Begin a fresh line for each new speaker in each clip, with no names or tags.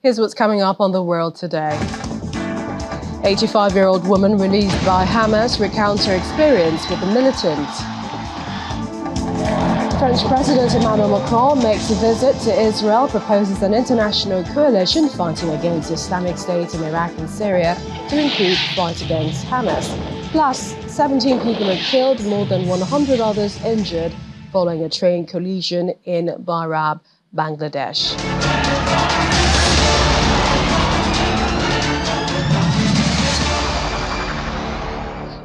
Here's what's coming up on the world today. 85-year-old woman released by Hamas recounts her experience with the militants. French President Emmanuel Macron makes a visit to Israel, proposes an international coalition fighting against Islamic State in Iraq and Syria to include fight against Hamas. Plus, 17 people are killed, more than 100 others injured following a train collision in Barab, Bangladesh.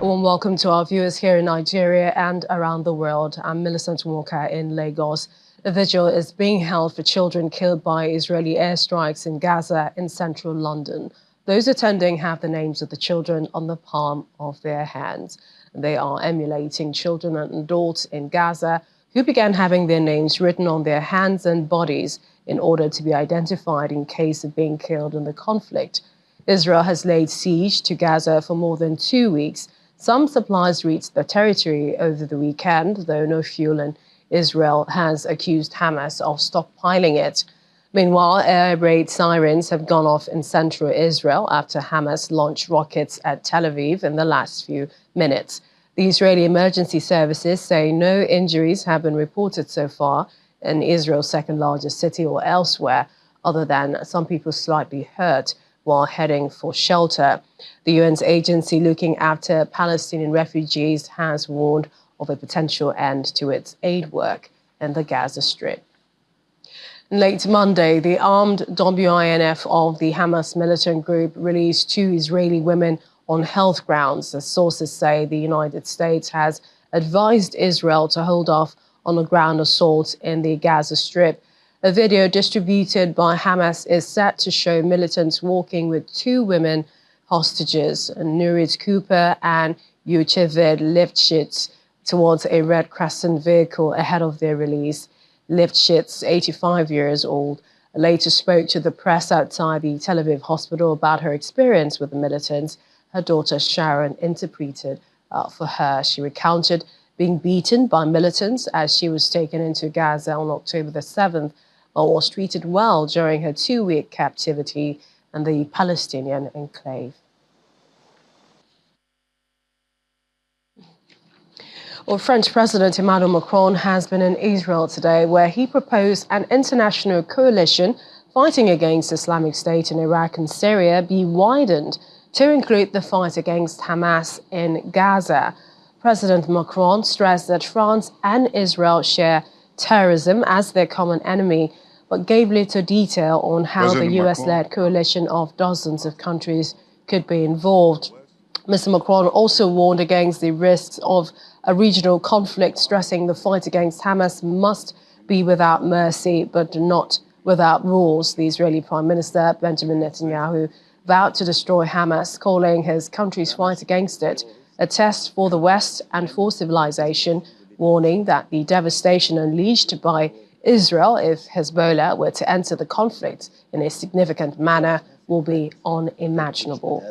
A warm welcome to our viewers here in Nigeria and around the world. I'm Millicent Walker in Lagos. A vigil is being held for children killed by Israeli airstrikes in Gaza in central London. Those attending have the names of the children on the palm of their hands. They are emulating children and adults in Gaza who began having their names written on their hands and bodies in order to be identified in case of being killed in the conflict. Israel has laid siege to Gaza for more than 2 weeks. Some supplies reached the territory over the weekend, though no fuel, and Israel has accused Hamas of stockpiling it. Meanwhile, air raid sirens have gone off in central Israel after Hamas launched rockets at Tel Aviv in the last few minutes. The Israeli emergency services say no injuries have been reported so far in Israel's second largest city or elsewhere, other than some people slightly hurt while heading for shelter. The UN's agency looking after Palestinian refugees has warned of a potential end to its aid work in the Gaza Strip. Late Monday, the armed WINF of the Hamas militant group released 2 Israeli women on health grounds. As sources say, the United States has advised Israel to hold off on a ground assault in the Gaza Strip. A video distributed by Hamas is set to show militants walking with 2 women hostages, Nurit Cooper and Yocheved Lifshitz, towards a Red Crescent vehicle ahead of their release. Lifshitz, 85 years old, later spoke to the press outside the Tel Aviv hospital about her experience with the militants. Her daughter Sharon interpreted for her. She recounted being beaten by militants as she was taken into Gaza on October the 7th, but was treated well during her 2-week captivity in the Palestinian enclave. Well, French President Emmanuel Macron has been in Israel today, where he proposed an international coalition fighting against Islamic State in Iraq and Syria be widened to include the fight against Hamas in Gaza. President Macron stressed that France and Israel share terrorism as their common enemy, but gave little detail on how the US-led coalition of dozens of countries could be involved. Mr. Macron also warned against the risks of a regional conflict, stressing the fight against Hamas must be without mercy, but not without rules. The Israeli Prime Minister, Benjamin Netanyahu, vowed to destroy Hamas, calling his country's fight against it a test for the West and for civilization, warning that the devastation unleashed by Israel, if Hezbollah were to enter the conflict in a significant manner, will be unimaginable.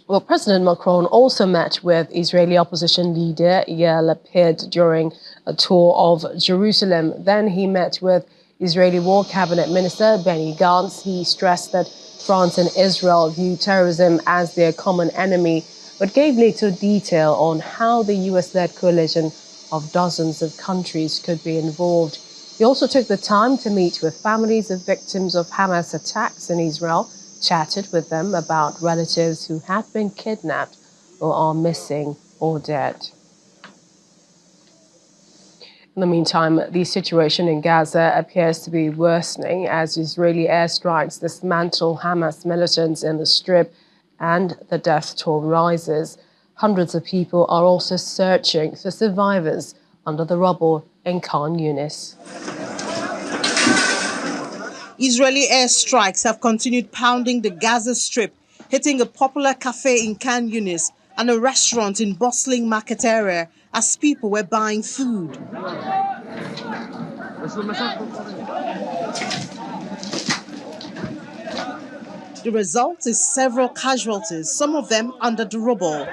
Well, President Macron also met with Israeli opposition leader Yair Lapid during a tour of Jerusalem. Then he met with Israeli War Cabinet Minister Benny Gantz. He stressed that France and Israel view terrorism as their common enemy, but gave little detail on how the US-led coalition of dozens of countries could be involved. He also took the time to meet with families of victims of Hamas attacks in Israel, chatted with them about relatives who had been kidnapped or are missing or dead. In the meantime, the situation in Gaza appears to be worsening as Israeli airstrikes dismantle Hamas militants in the Strip and the death toll rises. Hundreds of people are also searching for survivors under the rubble in Khan Yunis.
Israeli airstrikes have continued pounding the Gaza Strip, hitting a popular cafe in Khan Yunis and a restaurant in bustling market area as people were buying food. The result is several casualties, some of them under the rubble.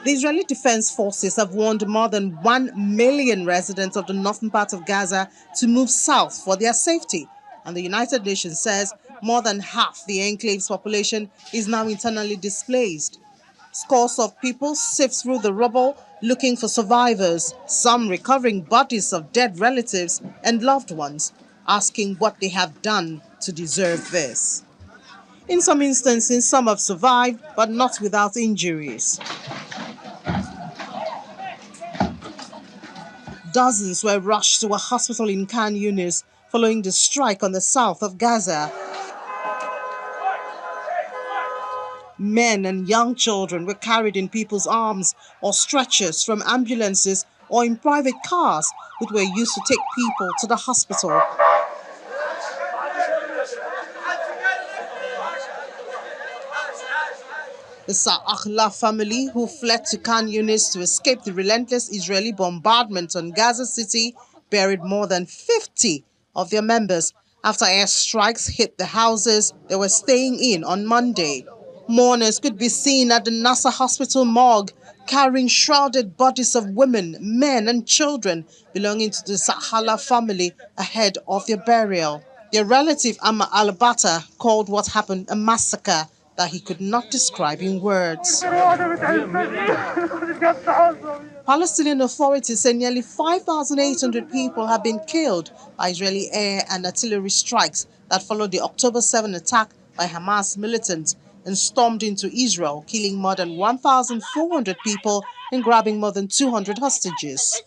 The Israeli Defense Forces have warned more than 1 million residents of the northern part of Gaza to move south for their safety. And the United Nations says more than half the enclave's population is now internally displaced. Scores of people sift through the rubble looking for survivors, some recovering bodies of dead relatives and loved ones, asking what they have done to deserve this. In some instances, some have survived, but not without injuries. Dozens were rushed to a hospital in Khan Yunis following the strike on the south of Gaza. Men and young children were carried in people's arms or stretchers from ambulances or in private cars, which were used to take people to the hospital. The Sa'akhla family, who fled to Khan Yunis to escape the relentless Israeli bombardment on Gaza City, buried more than 50 of their members after airstrikes hit the houses they were staying in on Monday. Mourners could be seen at the Nasser Hospital morgue carrying shrouded bodies of women, men and children belonging to the Sa'akhla family ahead of their burial. Their relative Amma al-Bata called what happened a massacre that he could not describe in words. Palestinian authorities say nearly 5,800 people have been killed by Israeli air and artillery strikes that followed the October 7 attack by Hamas militants and stormed into Israel, killing more than 1,400 people and grabbing more than 200 hostages.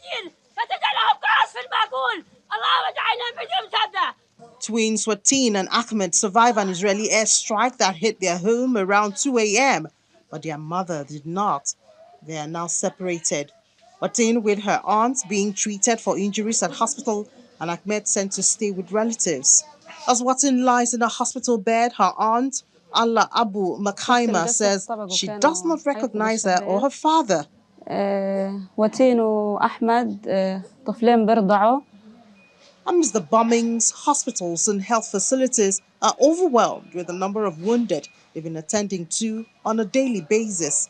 Twins Watin and Ahmed survived an Israeli airstrike that hit their home around 2 a.m., but their mother did not. They are now separated. Watin with her aunt being treated for injuries at hospital and Ahmed sent to stay with relatives. As Watin lies in a hospital bed, her aunt, Allah Abu Makhaima, says she does not recognize her or her father.
وتين وأحمد طفلين برضعوا.
Amidst the bombings, hospitals and health facilities are overwhelmed with the number of wounded they've been attending to on a daily basis.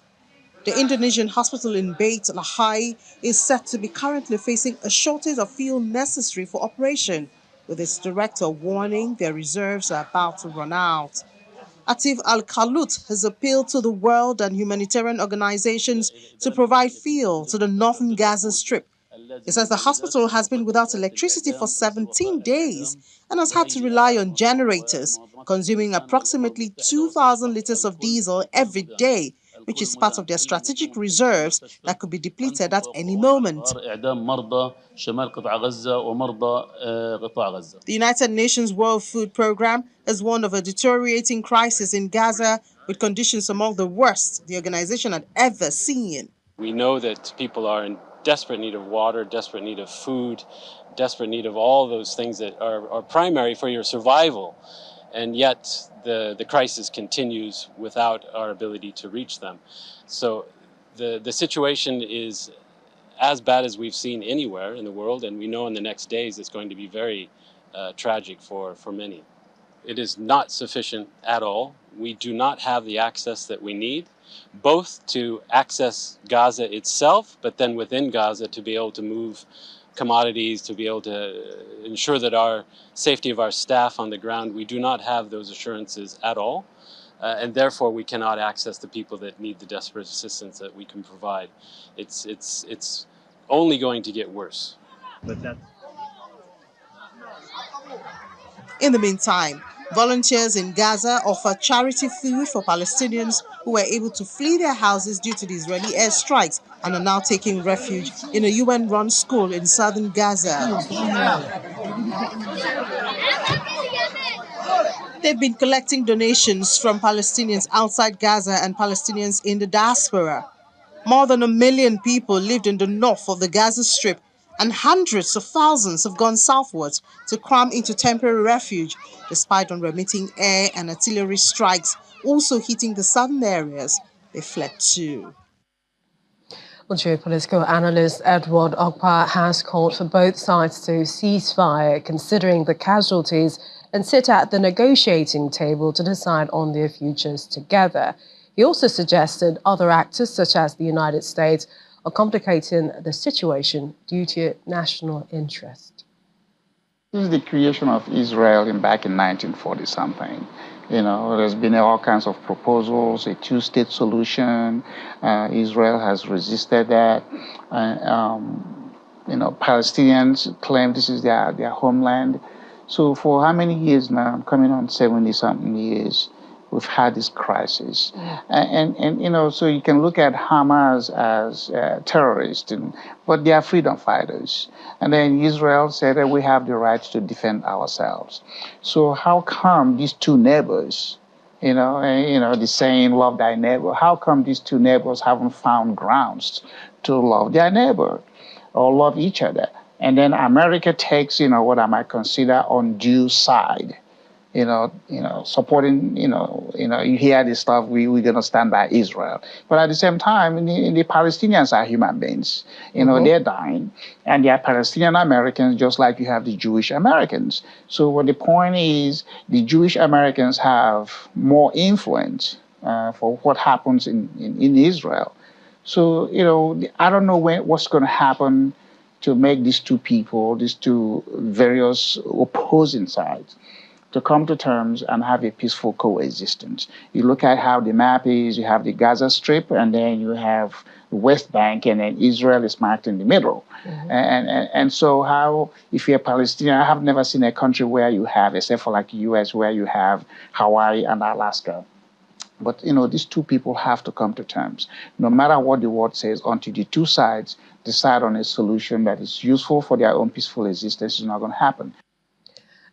The Indonesian hospital in Beit Lahai is said to be currently facing a shortage of fuel necessary for operation, with its director warning their reserves are about to run out. Atif Al-Khalut has appealed to the world and humanitarian organizations to provide fuel to the northern Gaza Strip. He says the hospital has been without electricity for 17 days and has had to rely on generators, consuming approximately 2,000 liters of diesel every day, which is part of their strategic reserves that could be depleted at any moment. The United Nations World Food Programme has warned of a deteriorating crisis in Gaza, with conditions among the worst the organization had ever seen.
We know that people are in desperate need of water, desperate need of food, desperate need of all those things that are primary for your survival. And yet the crisis continues without our ability to reach them. So the situation is as bad as we've seen anywhere in the world, and we know in the next days it's going to be very tragic for many. It is not sufficient at all. We do not have the access that we need, both to access Gaza itself, but then within Gaza to be able to move commodities, to be able to ensure that our safety of our staff on the ground. We do not have those assurances at all, and therefore we cannot access the people that need the desperate assistance that we can provide. It's only going to get worse.
In the meantime, volunteers in Gaza offer charity food for Palestinians who were able to flee their houses due to the Israeli airstrikes and are now taking refuge in a UN-run school in southern Gaza. They've been collecting donations from Palestinians outside Gaza and Palestinians in the diaspora. More than 1 million people lived in the north of the Gaza Strip, and hundreds of thousands have gone southwards to cram into temporary refuge, despite unremitting air and artillery strikes also hitting the southern areas they fled to.
Well, geopolitical analyst Edward Ogpa has called for both sides to ceasefire, considering the casualties, and sit at the negotiating table to decide on their futures together. He also suggested other actors, such as the United States, are complicating the situation due to national interest.
This is the creation of Israel back in 1940-something. You know, there's been all kinds of proposals, a two-state solution. Israel has resisted that. You know, Palestinians claim this is their homeland. So for how many years now, coming on 70-something years, we've had this crisis. And you know, so you can look at Hamas as terrorists, but they are freedom fighters. And then Israel said that we have the right to defend ourselves. So how come these two neighbors, you know, the saying, love thy neighbor, how come these two neighbors haven't found grounds to love their neighbor or love each other? And then America takes, you know, what I might consider undue side. You know, supporting, you hear this stuff, we're going to stand by Israel. But at the same time, the Palestinians are human beings. You know, they're dying. And they are Palestinian Americans, just like you have the Jewish Americans. So what the point is, the Jewish Americans have more influence for what happens in Israel. So, you know, I don't know what's going to happen to make these two people, these two various opposing sides, to come to terms and have a peaceful coexistence. You look at how the map is, you have the Gaza Strip, and then you have the West Bank, and then Israel is marked in the middle. And so how, if you're a Palestinian, I have never seen a country where you have, except for like the US, where you have Hawaii and Alaska. But, you know, these two people have to come to terms. No matter what the world says, until the two sides decide on a solution that is useful for their own peaceful existence, is not going to happen.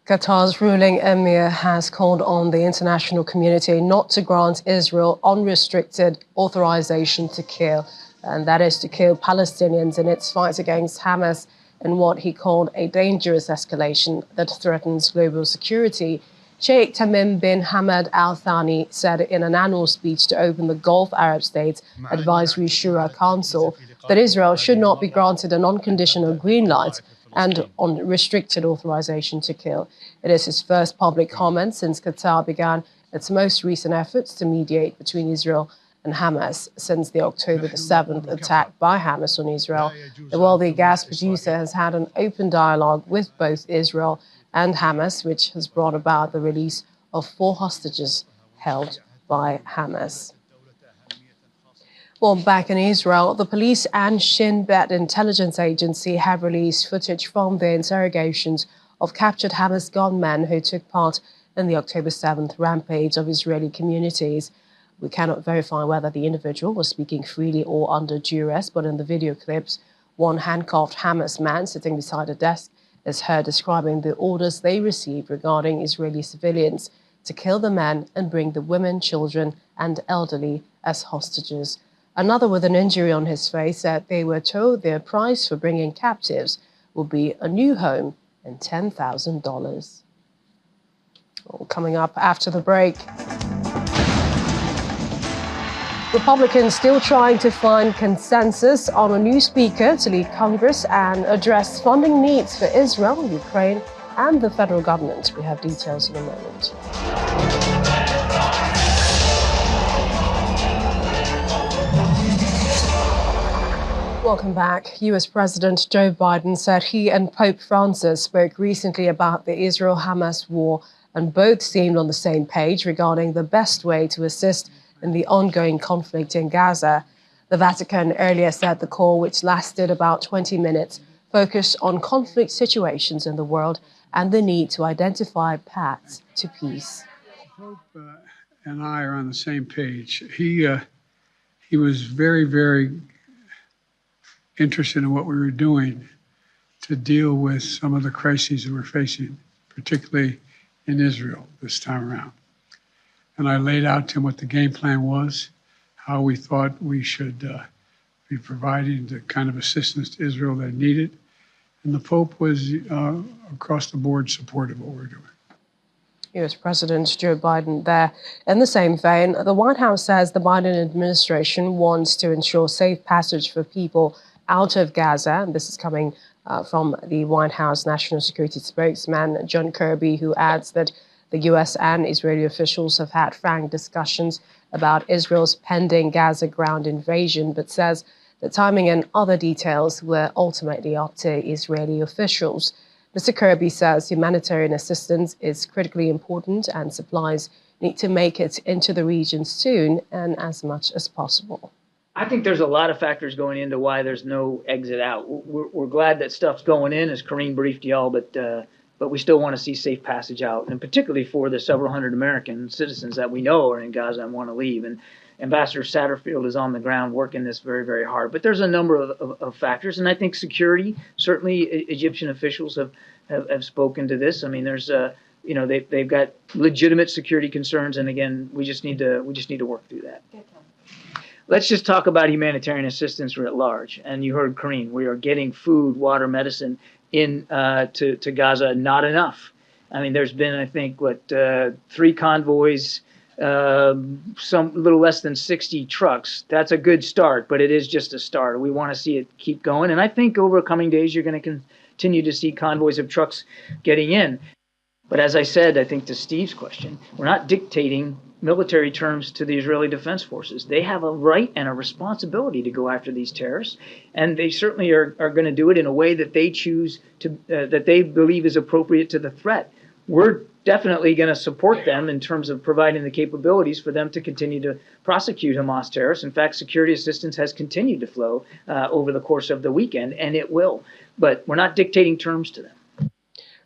Qatar's ruling emir has called on the international community not to grant Israel unrestricted authorization to kill, and that is to kill Palestinians in its fight against Hamas in what he called a dangerous escalation that threatens global security. Sheikh Tamim bin Hamad Al Thani said in an annual speech to open the Gulf Arab States Advisory Shura Council that Israel should not be granted an unconditional green light and unrestricted authorization to kill. It is his first public comment since Qatar began its most recent efforts to mediate between Israel and Hamas since the October the 7th attack by Hamas on Israel. The wealthy gas producer has had an open dialogue with both Israel and Hamas, which has brought about the release of 4 hostages held by Hamas. Well, back in Israel, the police and Shin Bet intelligence agency have released footage from their interrogations of captured Hamas gunmen who took part in the October 7th rampage of Israeli communities. We cannot verify whether the individual was speaking freely or under duress, but in the video clips, one handcuffed Hamas man sitting beside a desk is heard describing the orders they received regarding Israeli civilians to kill the men and bring the women, children, and elderly as hostages. Another with an injury on his face said they were told their price for bringing captives would be a new home and $10,000. Well, coming up after the break. Republicans still trying to find consensus on a new speaker to lead Congress and address funding needs for Israel, Ukraine, and the federal government. We have details in a moment. Welcome back. US President Joe Biden said he and Pope Francis spoke recently about the Israel-Hamas war, and both seemed on the same page regarding the best way to assist in the ongoing conflict in Gaza. The Vatican earlier said the call, which lasted about 20 minutes, focused on conflict situations in the world and the need to identify paths to peace.
Pope and I are on the same page. He was very, very interested in what we were doing to deal with some of the crises that we're facing, particularly in Israel this time around. And I laid out to him what the game plan was, how we thought we should be providing the kind of assistance to Israel that needed. And the Pope was across the board supportive of what we're doing.
US President Joe Biden there. In the same vein, the White House says the Biden administration wants to ensure safe passage for people out of Gaza. And this is coming from the White House National Security spokesman, John Kirby, who adds that the US and Israeli officials have had frank discussions about Israel's pending Gaza ground invasion, but says the timing and other details were ultimately up to Israeli officials. Mr. Kirby says humanitarian assistance is critically important and supplies need to make it into the region soon and as much as possible.
I think there's a lot of factors going into why there's no exit out. We're glad that stuff's going in, as Kareem briefed y'all, but we still want to see safe passage out, and particularly for the several hundred American citizens that we know are in Gaza and want to leave. And Ambassador Satterfield is on the ground working this very, very hard. But there's a number of factors, and I think security, certainly Egyptian officials have spoken to this. I mean, there's they've got legitimate security concerns, and again, we just need to work through that. Let's just talk about humanitarian assistance writ large. And you heard Kareem, we are getting food, water, medicine in to Gaza. Not enough. I mean, there's been, I think, 3 convoys, some little less than 60 trucks. That's a good start, but it is just a start. We want to see it keep going. And I think over coming days, you're going to continue to see convoys of trucks getting in. But as I said, I think to Steve's question, we're not dictating military terms to the Israeli Defense Forces. They have a right and a responsibility to go after these terrorists, and they certainly are going to do it in a way that they choose to, that they believe is appropriate to the threat. We're definitely going to support them in terms of providing the capabilities for them to continue to prosecute Hamas terrorists. In fact, security assistance has continued to flow over the course of the weekend, and it will. But we're not dictating terms to them.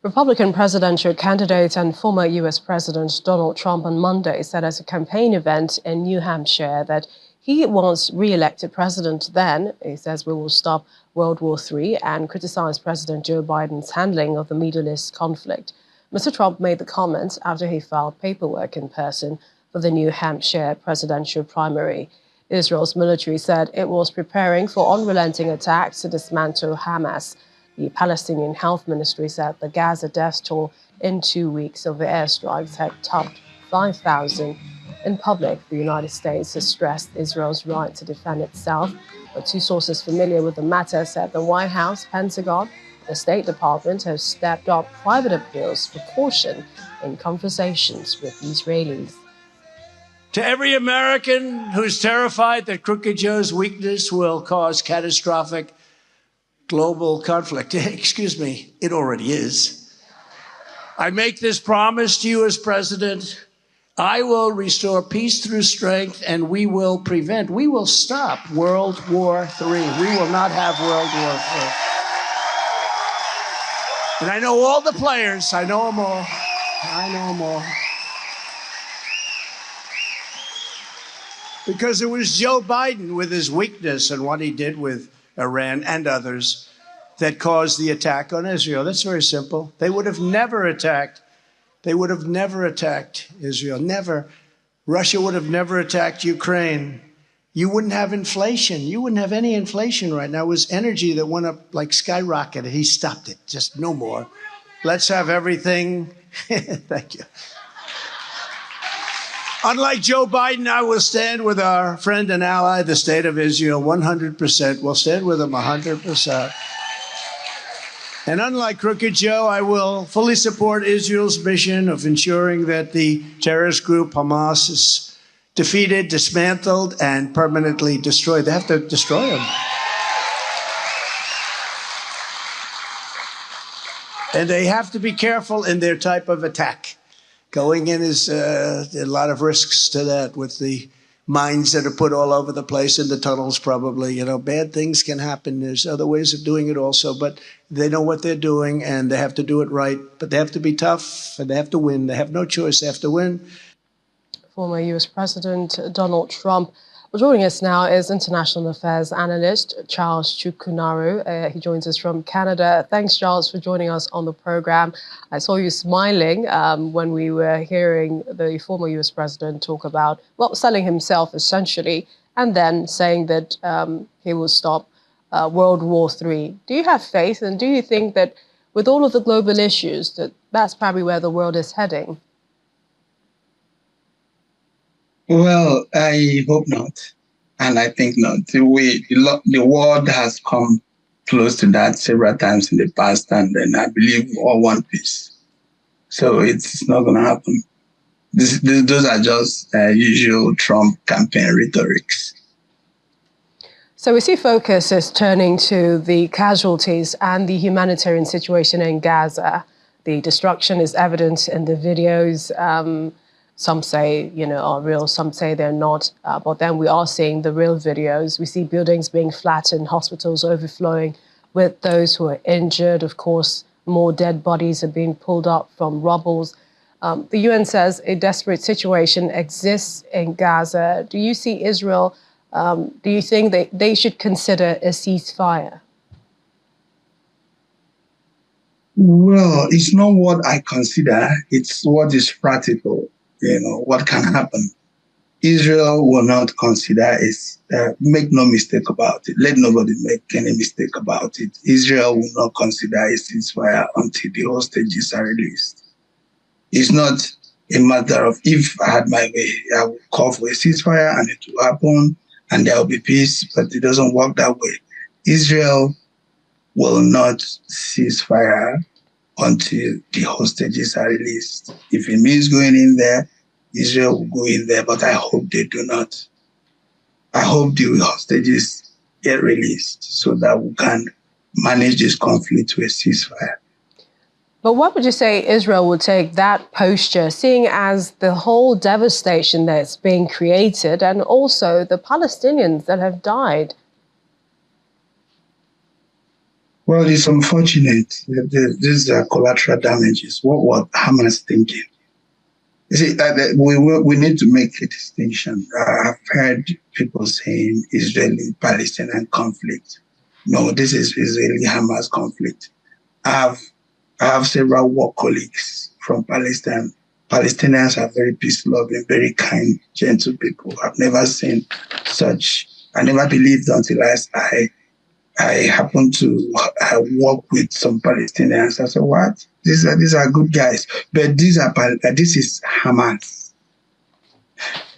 Republican presidential candidate and former U.S. President Donald Trump on Monday said at a campaign event in New Hampshire that he once re-elected president then. He says we will stop World War III and criticized President Joe Biden's handling of the Middle East conflict. Mr. Trump made the comments after he filed paperwork in person for the New Hampshire presidential primary. Israel's military said it was preparing for unrelenting attacks to dismantle Hamas. The Palestinian Health Ministry said the Gaza death toll in 2 weeks of the airstrikes had topped 5,000. In public, the United States has stressed Israel's right to defend itself, but 2 sources familiar with the matter said the White House, Pentagon, and the State Department have stepped up private appeals for caution in conversations with Israelis.
To every American who's terrified that Crooked Joe's weakness will cause catastrophic global conflict. Excuse me, it already is. I make this promise to you as president. I will restore peace through strength, and we will stop World War III. We will not have World War III. And I know all the players. I know them all. Because it was Joe Biden with his weakness and what he did with Iran and others that caused the attack on Israel. That's very simple. They would have never attacked. They would have never attacked Israel. Never. Russia would have never attacked Ukraine. You wouldn't have inflation. You wouldn't have any inflation right now. It was energy that went up like skyrocketed. He stopped it. Just no more. Let's have everything. Thank you. Unlike Joe Biden, I will stand with our friend and ally, the State of Israel, 100%. We'll stand with them 100%. And unlike Crooked Joe, I will fully support Israel's mission of ensuring that the terrorist group Hamas is defeated, dismantled, and permanently destroyed. They have to destroy them. And they have to be careful in their type of attack. Going in is a lot of risks to that with the mines that are put all over the place in the tunnels probably. Bad things can happen. There's other ways of doing it also, but they know what they're doing and they have to do it right. But they have to be tough and they have to win. They have no choice. They have to win.
Former U.S. President Donald Trump. Joining us now is international affairs analyst Charles Chukwunaru. He joins us from Canada. Thanks, Charles, for joining us on the program. I saw you smiling when we were hearing the former U.S. president talk about, selling himself essentially, and then saying that he will stop World War III. Do you have faith, and do you think that with all of the global issues, that's probably where the world is heading?
Well, I hope not. And I think not. The world has come close to that several times in the past, and then I believe we all want peace. So it's not going to happen. Those are just usual Trump campaign rhetorics.
So we see focus is turning to the casualties and the humanitarian situation in Gaza. The destruction is evident in the videos. Some say, are real, some say they're not. But then we are seeing the real videos. We see buildings being flattened, hospitals overflowing with those who are injured. Of course, more dead bodies are being pulled up from rubbles. The UN says a desperate situation exists in Gaza. Do you see Israel, do you think that they should consider a ceasefire?
Well, it's not what I consider, it's what is practical, what can happen. Israel will not consider it. Make no mistake about it. Let nobody make any mistake about it. Israel will not consider a ceasefire until the hostages are released. It's not a matter of if I had my way, I would call for a ceasefire and it will happen and there will be peace, but it doesn't work that way. Israel will not cease fire until the hostages are released. If it means going in there, Israel will go in there, but I hope they do not. I hope the hostages get released so that we can manage this conflict to a ceasefire.
But what would you say Israel would take that posture, seeing as the whole devastation that's being created and also the Palestinians that have died?
Well, it's unfortunate. These are collateral damages. What Hamas thinking? You see, we need to make a distinction. I've heard people saying Israeli-Palestinian conflict. No, this is Israeli-Hamas conflict. I have several work colleagues from Palestine. Palestinians are very peace-loving, very kind, gentle people. I've never seen such. I never believed until I happened to work with some Palestinians. I said, what? These are good guys. But this is Hamas.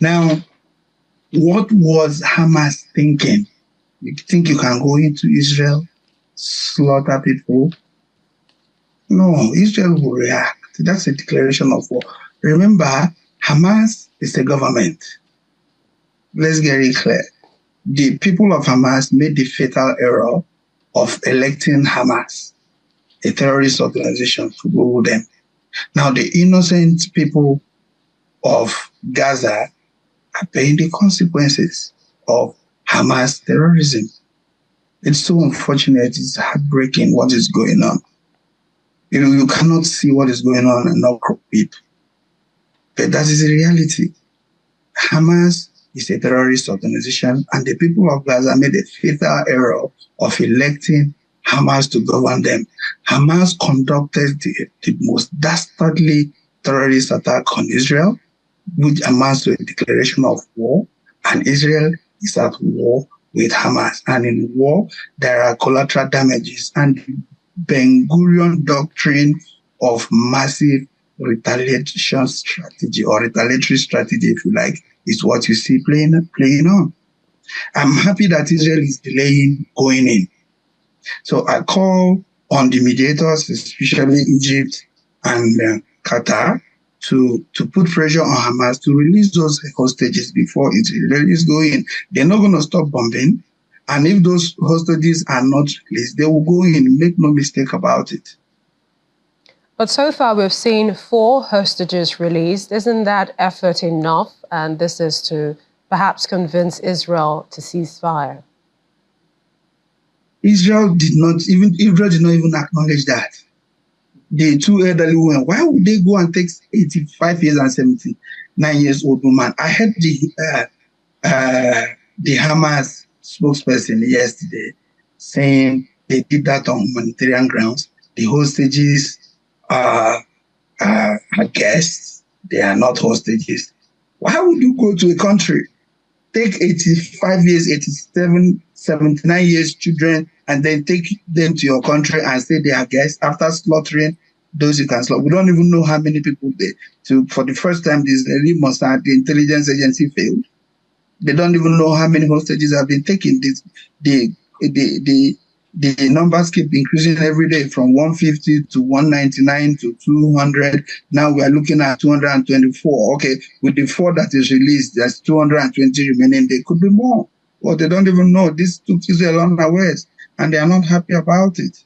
Now, what was Hamas thinking? You think you can go into Israel, slaughter people? No, Israel will react. That's a declaration of war. Remember, Hamas is a government. Let's get it clear. The people of Hamas made the fatal error of electing Hamas, a terrorist organization, to rule them. Now, the innocent people of Gaza are paying the consequences of Hamas terrorism. It's so unfortunate. It's heartbreaking what is going on. You cannot see what is going on and not crop it. But that is the reality. Hamas is a terrorist organization, and the people of Gaza made a fatal error of electing Hamas to govern them. Hamas conducted the most dastardly terrorist attack on Israel, which amounts to a declaration of war, and Israel is at war with Hamas. And in war, there are collateral damages, and the Ben-Gurion doctrine of massive retaliation strategy, or retaliatory strategy, if you like, is what you see playing on. I'm happy that Israel is delaying going in. So I call on the mediators, especially Egypt and Qatar, to put pressure on Hamas to release those hostages before Israelis go in. They're not going to stop bombing. And if those hostages are not released, they will go in. Make no mistake about it.
But so far, we've seen 4 hostages released. Isn't that effort enough? And this is to perhaps convince Israel to cease fire.
Israel did not even acknowledge that. The 2 elderly women, why would they go and take 85 years and 79 years old woman? I heard the Hamas spokesperson yesterday saying they did that on humanitarian grounds. The hostages are guests. They are not hostages. Why would you go to a country, take 85 years, 87, 79 years children, and then take them to your country and say they are guests after slaughtering those you can slaughter? We don't even know how many people for the first time, the Israeli Mossad, the intelligence agency, failed. They don't even know how many hostages have been taken. The The numbers keep increasing every day from 150 to 199 to 200. Now we are looking at 224. Okay, with the 4 that is released, there's 220 remaining. There could be more. Well, they don't even know. This took Israel unawares, and they are not happy about it.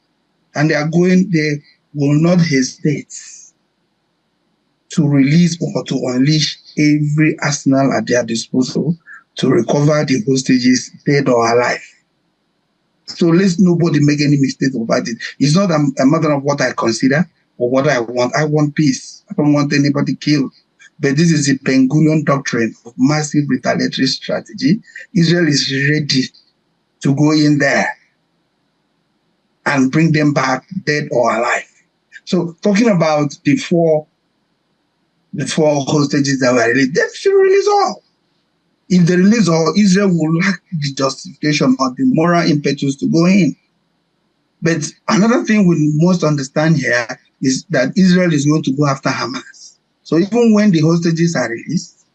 And they will not hesitate to release or to unleash every arsenal at their disposal to recover the hostages, dead or alive. So let's nobody make any mistake about it. It's not a matter of what I consider or what I want. I want peace. I don't want anybody killed. But this is the Ben Gurion doctrine of massive retaliatory strategy. Israel is ready to go in there and bring them back dead or alive. So talking about the four hostages that were released, they should release all. If they release all, Israel will lack the justification or the moral impetus to go in. But another thing we must understand here is that Israel is going to go after Hamas. So even when the hostages are released,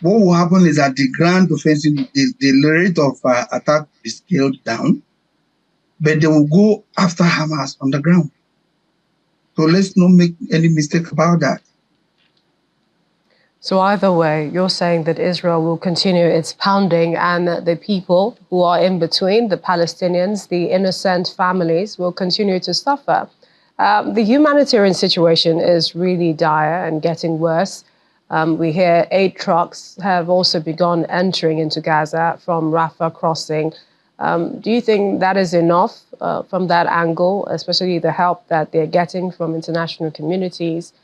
what will happen is that the ground offensive, the rate of attack is scaled down, but they will go after Hamas on the ground. So let's not make any mistake about that.
So either way, you're saying that Israel will continue its pounding and that the people who are in between, the Palestinians, the innocent families, will continue to suffer. The humanitarian situation is really dire and getting worse. We hear 8 trucks have also begun entering into Gaza from Rafah crossing. Do you think that is enough from that angle, especially the help that they're getting from international communities,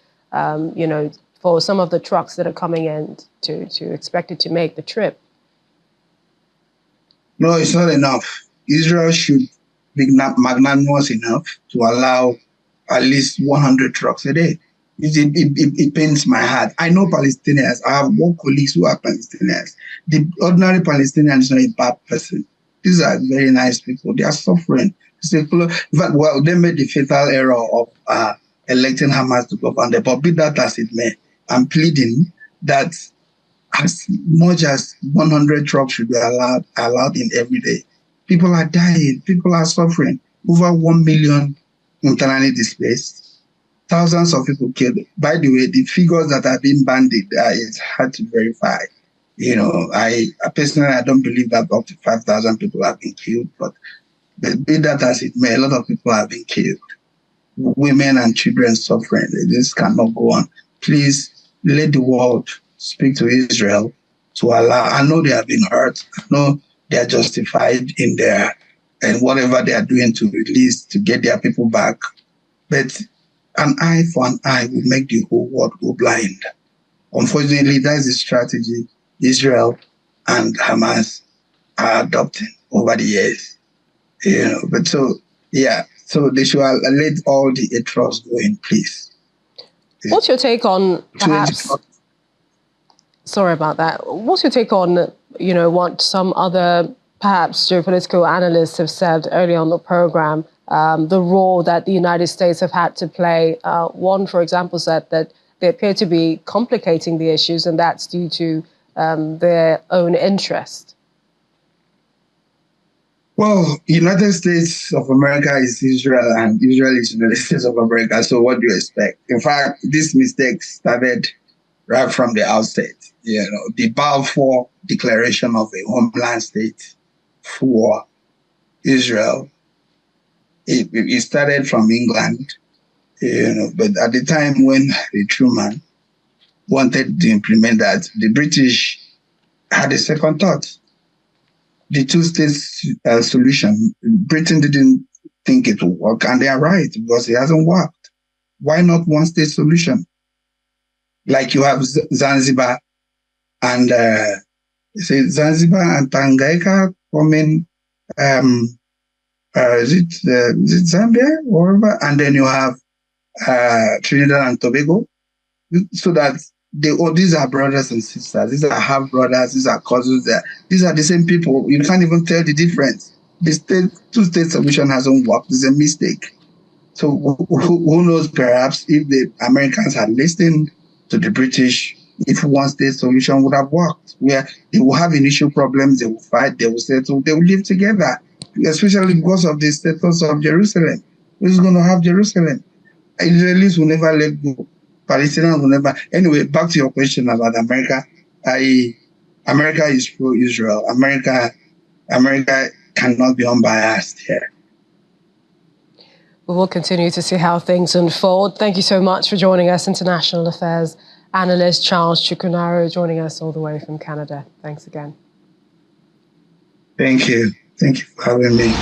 for some of the trucks that are coming in to expected to make the trip?
No, it's not enough. Israel should be magnanimous enough to allow at least 100 trucks a day. It pains my heart. I know Palestinians. I have more colleagues who are Palestinians. The ordinary Palestinian is not a bad person. These are very nice people. They are suffering. They made the fatal error of electing Hamas to govern them. But be that as it may, I'm pleading that as much as 100 trucks should be allowed in every day. People are dying. People are suffering. Over 1 million internally displaced. Thousands of people killed. By the way, the figures that are being bandied, it's hard to verify. I personally, I don't believe that up to 5,000 people have been killed, but be that as it may, a lot of people have been killed. Women and children suffering. This cannot go on. Please let the world speak to Israel to allow. I know they have been hurt. I know they are justified in and whatever they are doing to release, to get their people back. But an eye for an eye will make the whole world go blind. Unfortunately, that's the strategy Israel and Hamas are adopting over the years. But so they should let all the 8 trucks go in, please.
What's your take on perhaps? Sorry about that. What's your take on what some other perhaps geopolitical analysts have said earlier on the program, the role that the United States have had to play? One, for example, said that they appear to be complicating the issues, and that's due to their own interest.
Well, United States of America is Israel, and Israel is United States of America. So what do you expect? In fact, this mistake started right from the outset. The Balfour Declaration of a homeland state for Israel. It started from England, but at the time when Truman wanted to implement that, the British had a second thought. The 2-state solution, Britain didn't think it would work, and they are right, because it hasn't worked. Why not 1-state solution? Like you have Zanzibar and Tanganyika coming, is it Zambia or whatever? And then you have Trinidad and Tobago, so that these are brothers and sisters. These are half brothers. These are cousins. These are the same people. You can't even tell the difference. The 2-state solution hasn't worked. It's a mistake. So who knows? Perhaps if the Americans had listened to the British, if 1-state solution would have worked, where they will have initial problems, they will fight, they will settle, they will live together, especially because of the status of Jerusalem. Who's going to have Jerusalem? Israelis will never let go. Palestinians will never. Anyway, back to your question about America. America is pro-Israel. America cannot be unbiased here.
We will continue to see how things unfold. Thank you so much for joining us, International Affairs Analyst Charles Chukwunaro, joining us all the way from Canada. Thanks again.
Thank you. Thank you for having me.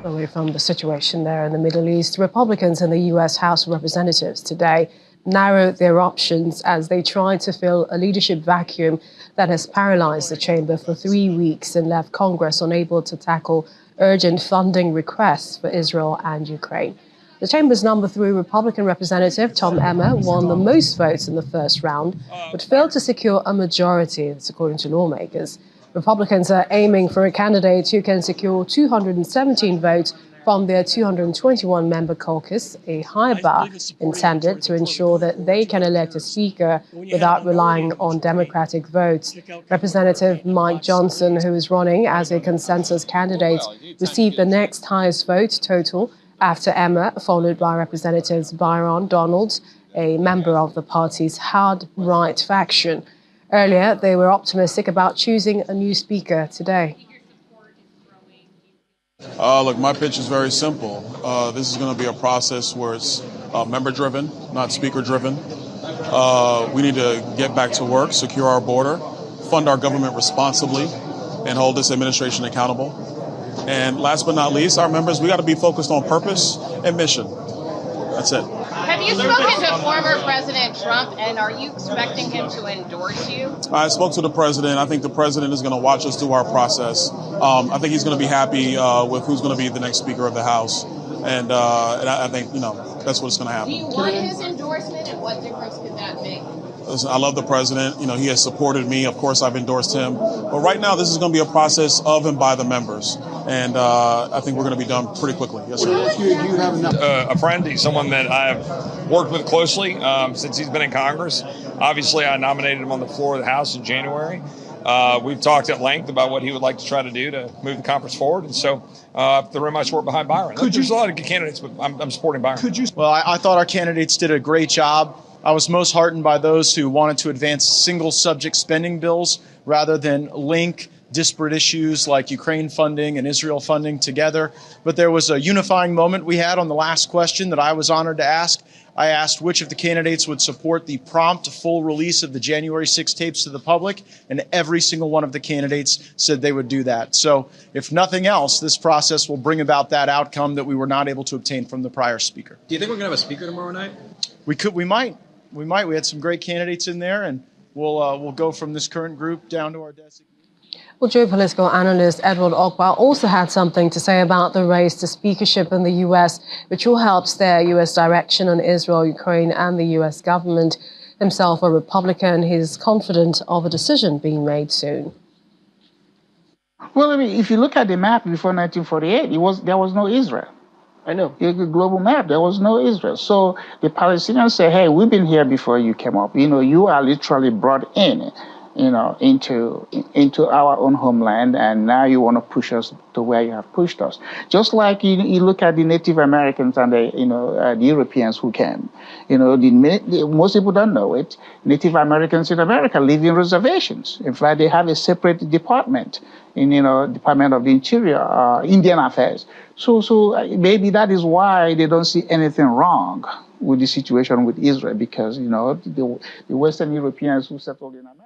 Away from the situation there in the Middle East, Republicans in the U.S. House of Representatives today narrowed their options as they tried to fill a leadership vacuum that has paralyzed the chamber for 3 weeks and left Congress unable to tackle urgent funding requests for Israel and Ukraine. The chamber's number 3 Republican representative, Tom Emmer, won the most votes in the first round, but failed to secure a majority, that's according to lawmakers. Republicans are aiming for a candidate who can secure 217 votes from their 221-member caucus, a high bar intended to ensure that they can elect a speaker without relying on Democratic votes. Representative Mike Johnson, who is running as a consensus candidate, received the next highest vote total after Emmer, followed by Representatives Byron Donalds, a member of the party's hard right faction. Earlier, they were optimistic about choosing a new speaker today.
Look, my pitch is very simple. This is going to be a process where it's member-driven, not speaker-driven. We need to get back to work, secure our border, fund our government responsibly, and hold this administration accountable. And last but not least, our members, we got to be focused on purpose and mission. That's it.
Have you spoken to former President Trump, and are you expecting him to endorse you?
I spoke to the president. I think the president is going to watch us through our process. I think he's going to be happy with who's going to be the next Speaker of the House. And I think, that's what's going to happen.
Do you want his endorsement, and what difference could that make?
Listen, I love the president. He has supported me. Of course, I've endorsed him. But right now, this is going to be a process of and by the members. And I think we're going to be done pretty quickly. Yes, sir.
Do you have a friend? He's someone that I've worked with closely since he's been in Congress. Obviously, I nominated him on the floor of the House in January. We've talked at length about what he would like to try to do to move the conference forward. And so the rim I support behind Byron. There's a lot of good candidates, but I'm supporting Byron.
Well, I thought our candidates did a great job. I was most heartened by those who wanted to advance single subject spending bills rather than link disparate issues like Ukraine funding and Israel funding together. But there was a unifying moment we had on the last question that I was honored to ask. I asked which of the candidates would support the prompt full release of the January 6 tapes to the public, and every single one of the candidates said they would do that. So if nothing else, this process will bring about that outcome that we were not able to obtain from the prior speaker.
Do you think we're going to have a speaker tomorrow night?
We might. We had some great candidates in there, and we'll go from this current group down to our designee.
Well, geopolitical analyst Edward Okpa also had something to say about the race to speakership in the U.S., which will help steer U.S. direction on Israel, Ukraine, and the U.S. government. Himself a Republican, he's confident of a decision being made soon.
Well, if you look at the map before 1948, there was no Israel.
I know.
The global map, there was no Israel. So the Palestinians say, hey, we've been here before you came up. You are literally brought in, into our own homeland, and now you want to push us to where you have pushed us. Just like you look at the Native Americans and the Europeans who came. Most people don't know it. Native Americans in America live in reservations. In fact, they have a separate department in Department of the Interior, Indian Affairs. So maybe that is why they don't see anything wrong with the situation with Israel, because the Western Europeans who settled in America.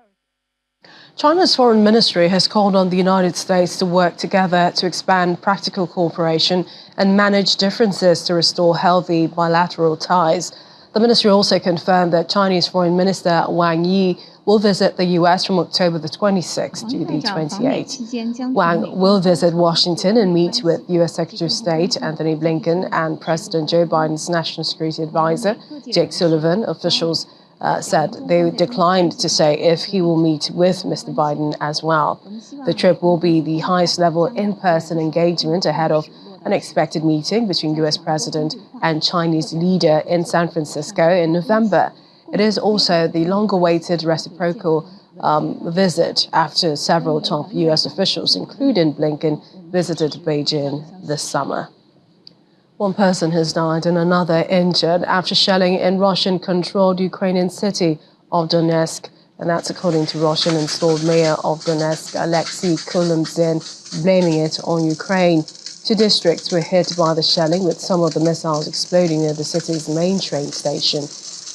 China's foreign ministry has called on the United States to work together to expand practical cooperation and manage differences to restore healthy bilateral ties. The ministry also confirmed that Chinese Foreign Minister Wang Yi will visit the U.S. from October the 26th to the 28th. Wang will visit Washington and meet with U.S. Secretary of State Anthony Blinken and President Joe Biden's National Security Advisor, Jake Sullivan. Officials said they declined to say if he will meet with Mr. Biden as well. The trip will be the highest level in-person engagement ahead of an expected meeting between U.S. President and Chinese leader in San Francisco in November. It is also the long-awaited reciprocal visit after several top U.S. officials, including Blinken, visited Beijing this summer. One person has died and another injured after shelling in Russian-controlled Ukrainian city of Donetsk, and that's according to Russian-installed mayor of Donetsk, Alexei Kulomzin, blaming it on Ukraine. 2 districts were hit by the shelling, with some of the missiles exploding near the city's main train station.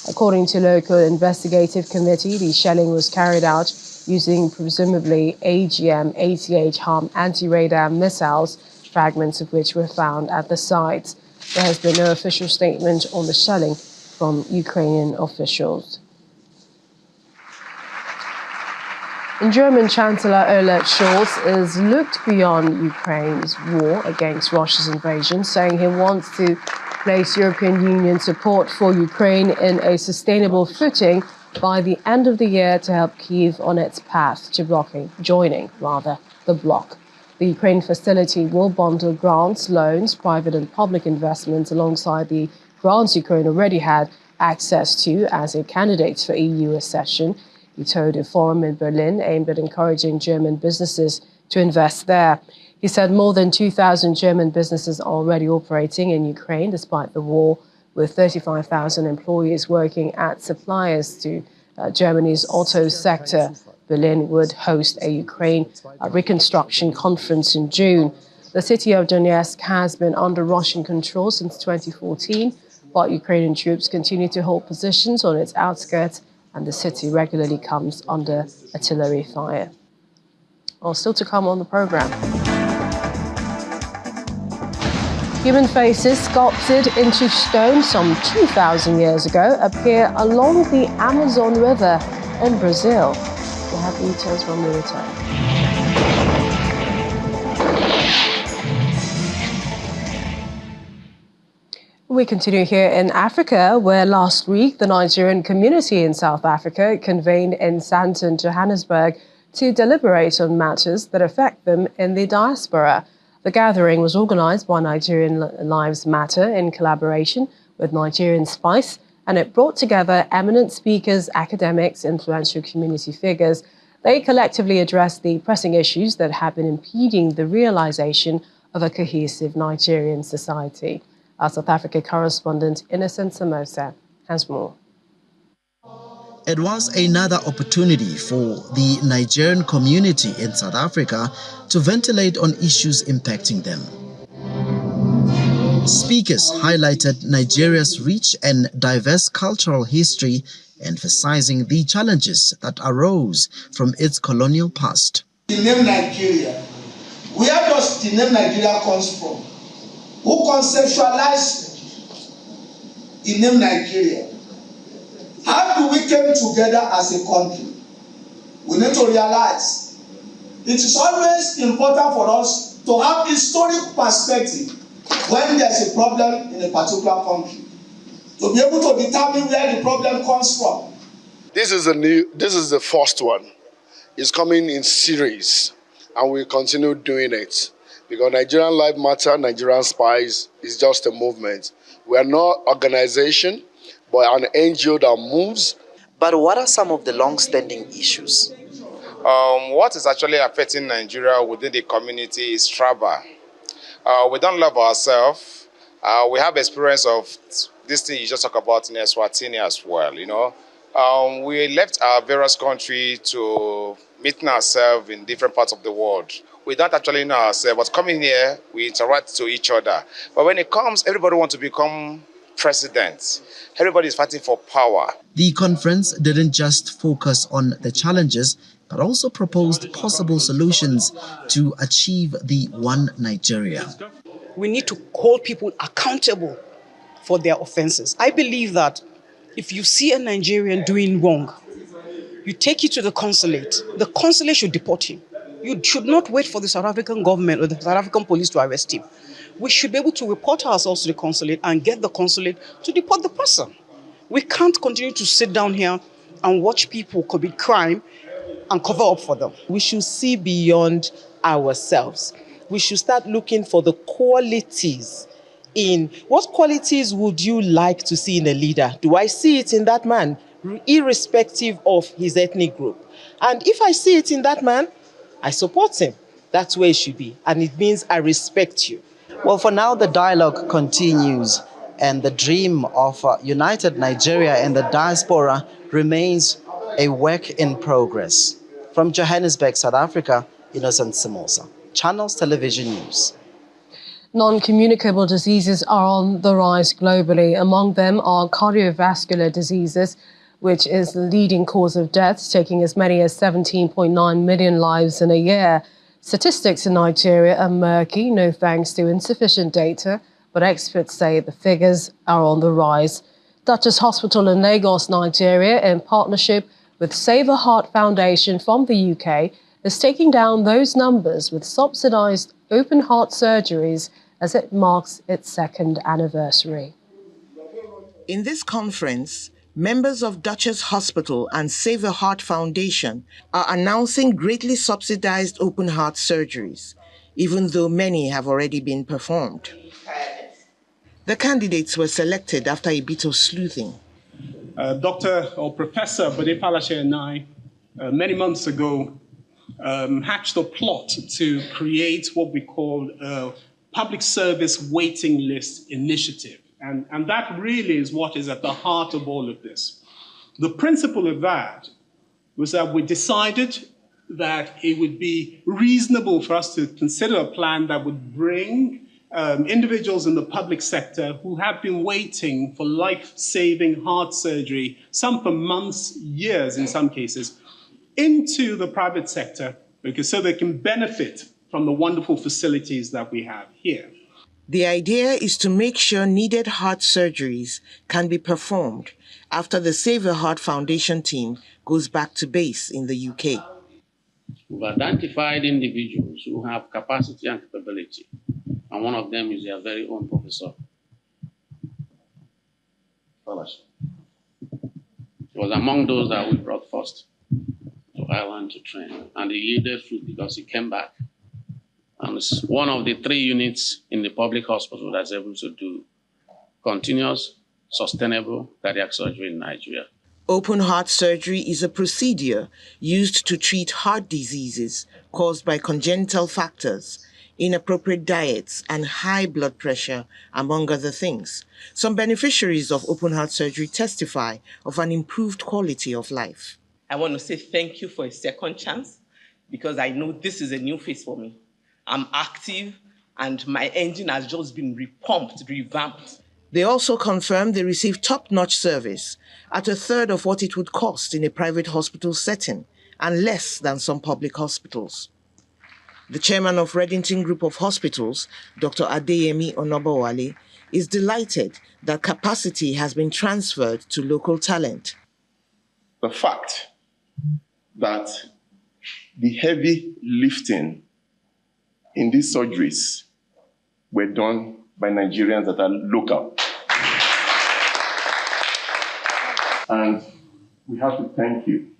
According to local investigative committee, the shelling was carried out using presumably AGM-88 HARM anti-radar missiles, fragments of which were found at the site. There has been no official statement on the shelling from Ukrainian officials. And German Chancellor Olaf Scholz has looked beyond Ukraine's war against Russia's invasion, saying he wants to place European Union support for Ukraine in a sustainable footing by the end of the year to help Kyiv on its path to joining the bloc. The Ukraine facility will bundle grants, loans, private and public investments alongside the grants Ukraine already had access to as a candidate for EU accession. He told a forum in Berlin aimed at encouraging German businesses to invest there. He said more than 2,000 German businesses are already operating in Ukraine despite the war, with 35,000 employees working at suppliers to Germany's auto sector. Berlin would host a Ukraine reconstruction conference in June. The city of Donetsk has been under Russian control since 2014, but Ukrainian troops continue to hold positions on its outskirts, and the city regularly comes under artillery fire. Well, still to come on the program. Human faces sculpted into stone some 2,000 years ago appear along the Amazon River in Brazil. We'll have details when we return. We continue here in Africa, where last week the Nigerian community in South Africa convened in Sandton, Johannesburg, to deliberate on matters that affect them in the diaspora. The gathering was organized by Nigerian Lives Matter in collaboration with Nigerian Spice, and it brought together eminent speakers, academics, influential community figures. They collectively addressed the pressing issues that have been impeding the realization of a cohesive Nigerian society. Our South Africa correspondent, Innocent Samosa, has more.
It was another opportunity for the Nigerian community in South Africa to ventilate on issues impacting them. Speakers highlighted Nigeria's rich and diverse cultural history, emphasizing the challenges that arose from its colonial past.
The name Nigeria, where does the name Nigeria comes from? Who conceptualized the name Nigeria? How do we come together as a country? We need to realize it is always important for us to have historic perspective when there's a problem in a particular country, to be able to determine where the problem comes from.
This is the first one. It's coming in series, and we continue doing it. Because Nigerian Life Matter, Nigerian Spies is just a movement. We are not an organization, but an NGO that moves.
But what are some of the long-standing issues?
What is actually affecting Nigeria within the community is tribal. We don't love ourselves. We have experience of this thing you just talk about in Eswatini as well, you know. We left our various countries to meet ourselves in different parts of the world. We don't actually know ourselves, but coming here, we interact to each other. But when it comes, everybody wants to become president. Everybody is fighting for power.
The conference didn't just focus on the challenges, but also proposed possible solutions to achieve the one Nigeria.
We need to hold people accountable for their offenses. I believe that if you see a Nigerian doing wrong, you take it to the consulate. The consulate should deport him. You should not wait for the South African government or the South African police to arrest him. We should be able to report ourselves to the consulate and get the consulate to deport the person. We can't continue to sit down here and watch people commit crime and cover up for them.
We should see beyond ourselves. We should start looking for the qualities in what qualities would you like to see in a leader? Do I see it in that man? irrespective of his ethnic group. And if I see it in that man, I support him. That's where it should be. And it means I respect you.
Well, for now, the dialogue continues, and the dream of united Nigeria and the diaspora remains a work in progress. From Johannesburg, South Africa, Innocent Simosa, Channels Television News.
Non-communicable diseases are on the rise globally. Among them are cardiovascular diseases, which is the leading cause of death, taking as many as 17.9 million lives in a year. Statistics in Nigeria are murky, no thanks to insufficient data, but experts say the figures are on the rise. Duchess Hospital in Lagos, Nigeria, in partnership with Save a Heart Foundation from the UK, is taking down those numbers with subsidised open heart surgeries as it marks its 2nd anniversary.
In this conference, members of Duchess Hospital and Save a Heart Foundation are announcing greatly subsidized open heart surgeries, even though many have already been performed. The candidates were selected after a bit of sleuthing.
Dr. or Professor Bode Falashe and I, many months ago, hatched a plot to create what we call a public service waiting list initiative. And that really is what is at the heart of all of this. The principle of that was that we decided that it would be reasonable for us to consider a plan that would bring individuals in the public sector who have been waiting for life-saving heart surgery, some for months, years in some cases, into the private sector, because so they can benefit from the wonderful facilities that we have here.
The idea is to make sure needed heart surgeries can be performed after the Save a Heart Foundation team goes back to base in the UK.
We've identified individuals who have capacity and capability, and one of them is their very own Professor Falashe. He was among those that we brought first to Ireland to train, and he yielded fruit because he came back. And it's one of the 3 units in the public hospital that's able to do continuous, sustainable cardiac surgery in Nigeria.
Open heart surgery is a procedure used to treat heart diseases caused by congenital factors, inappropriate diets, and high blood pressure, among other things. Some beneficiaries of open heart surgery testify of an improved quality of life.
I want to say thank you for a second chance, because I know this is a new phase for me. I'm active, and my engine has just been repumped, revamped.
They also confirmed they receive top-notch service at a third of what it would cost in a private hospital setting and less than some public hospitals. The chairman of Reddington Group of Hospitals, Dr. Adeyemi Onobowale, is delighted that capacity has been transferred to local talent.
The fact that the heavy lifting in these surgeries were done by Nigerians that are local. And we have to thank you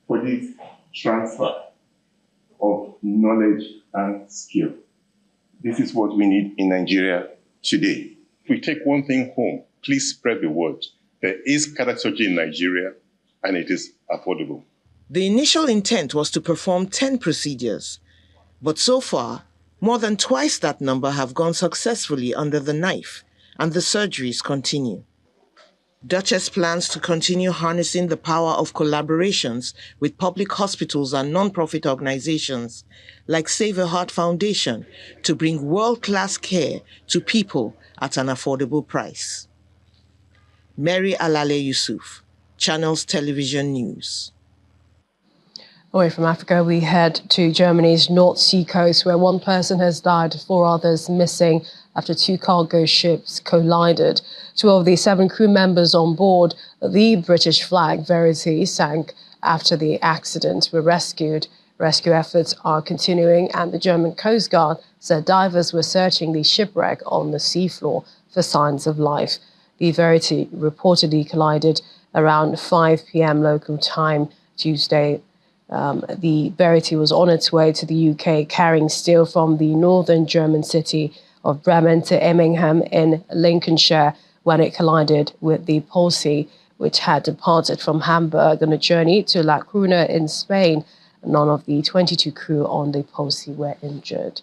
for this transfer of knowledge and skill. This is what we need in Nigeria today. If we take one thing home, please spread the word. There is cardiac surgery in Nigeria, and it is affordable.
The initial intent was to perform 10 procedures, but so far, more than twice that number have gone successfully under the knife, and the surgeries continue. Duchess plans to continue harnessing the power of collaborations with public hospitals and non-profit organizations like Save a Heart Foundation to bring world-class care to people at an affordable price. Mary Alale Yusuf, Channels Television News.
Away from Africa, we head to Germany's North Sea coast, where 1 person has died, 4 others missing after 2 cargo ships collided. 2 of the 7 crew members on board the British flag Verity sank after the accident were rescued. Rescue efforts are continuing, and the German Coast Guard said divers were searching the shipwreck on the seafloor for signs of life. The Verity reportedly collided around 5 p.m. local time Tuesday. The Verity was on its way to the UK carrying steel from the northern German city of Bremen to Immingham in Lincolnshire when it collided with the Polsea. which had departed from Hamburg on a journey to La Coruña in Spain. None of the 22 crew on the Posse were injured.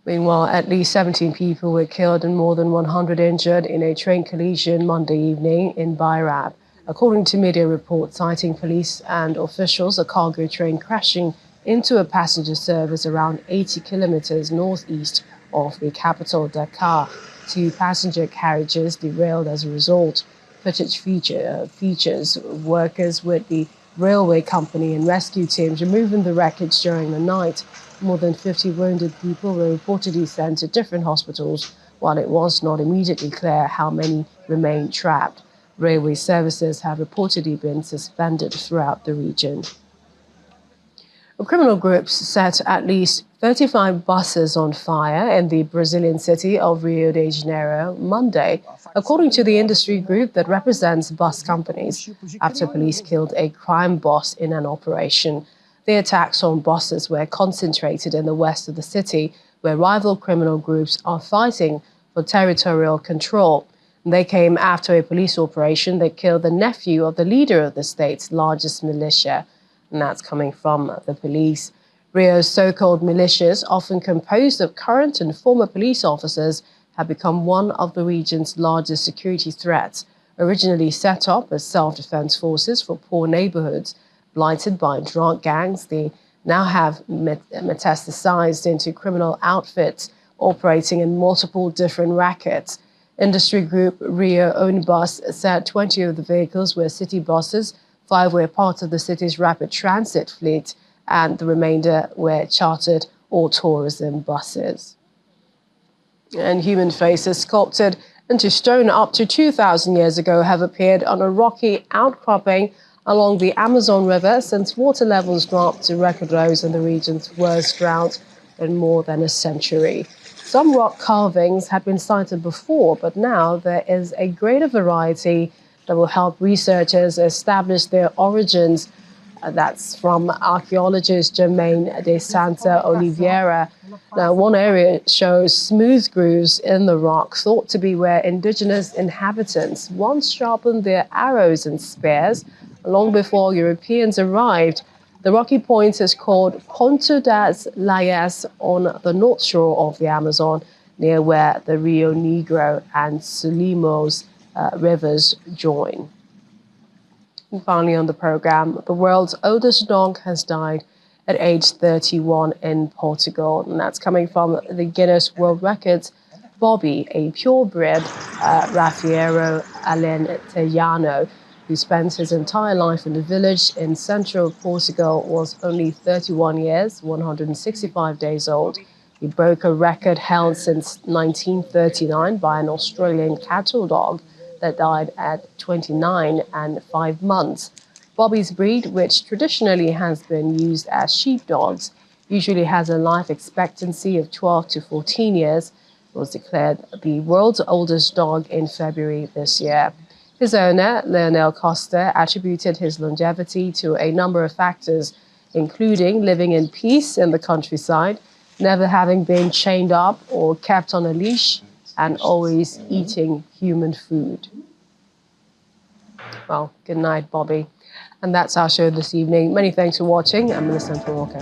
Meanwhile, at least 17 people were killed and more than 100 injured in a train collision Monday evening in Bayrab. According to media reports citing police and officials, a cargo train crashing into a passenger service around 80 kilometers northeast of the capital, Dakar. 2 passenger carriages derailed as a result. Footage features workers with the railway company and rescue teams removing the wreckage during the night. More than 50 wounded people were reportedly sent to different hospitals, while it was not immediately clear how many remained trapped. Railway services have reportedly been suspended throughout the region. Criminal groups set at least 35 buses on fire in the Brazilian city of Rio de Janeiro Monday, according to the industry group that represents bus companies, after police killed a crime boss in an operation. The attacks on buses were concentrated in the west of the city, where rival criminal groups are fighting for territorial control. They came after a police operation that killed the nephew of the leader of the state's largest militia. And that's coming from the police. Rio's so-called militias, often composed of current and former police officers, have become one of the region's largest security threats. Originally set up as self-defense forces for poor neighborhoods blighted by drug gangs, they now have metastasized into criminal outfits operating in multiple different rackets. Industry group Rio Own Bus said 20 of the vehicles were city buses, 5 were part of the city's rapid transit fleet, and the remainder were chartered or tourism buses. And human faces sculpted into stone up to 2,000 years ago have appeared on a rocky outcropping along the Amazon River since water levels dropped to record lows in the region's worst drought in more than a century. Some rock carvings had been sighted before, but now there is a greater variety that will help researchers establish their origins. That's from archaeologist Germain de Santa Oliveira. Now, one area shows smooth grooves in the rock, thought to be where indigenous inhabitants once sharpened their arrows and spears long before Europeans arrived. The rocky point is called Ponto das Laias on the north shore of the Amazon, near where the Rio Negro and Solimões rivers join. And finally on the program, the world's oldest dog has died at age 31 in Portugal. And that's coming from the Guinness World Records. Bobby, a purebred Rafeiro Alentejano, who spent his entire life in the village in central Portugal, was only 31 years, 165 days old. He broke a record held since 1939 by an Australian cattle dog that died at 29 and 5 months. Bobby's breed, which traditionally has been used as sheepdogs, usually has a life expectancy of 12 to 14 years, was declared the world's oldest dog in February this year. His owner, Leonel Costa, attributed his longevity to a number of factors, including living in peace in the countryside, never having been chained up or kept on a leash, and always eating human food. Well, good night, Bobby. And that's our show this evening. Many thanks for watching. I'm Melissa Walker.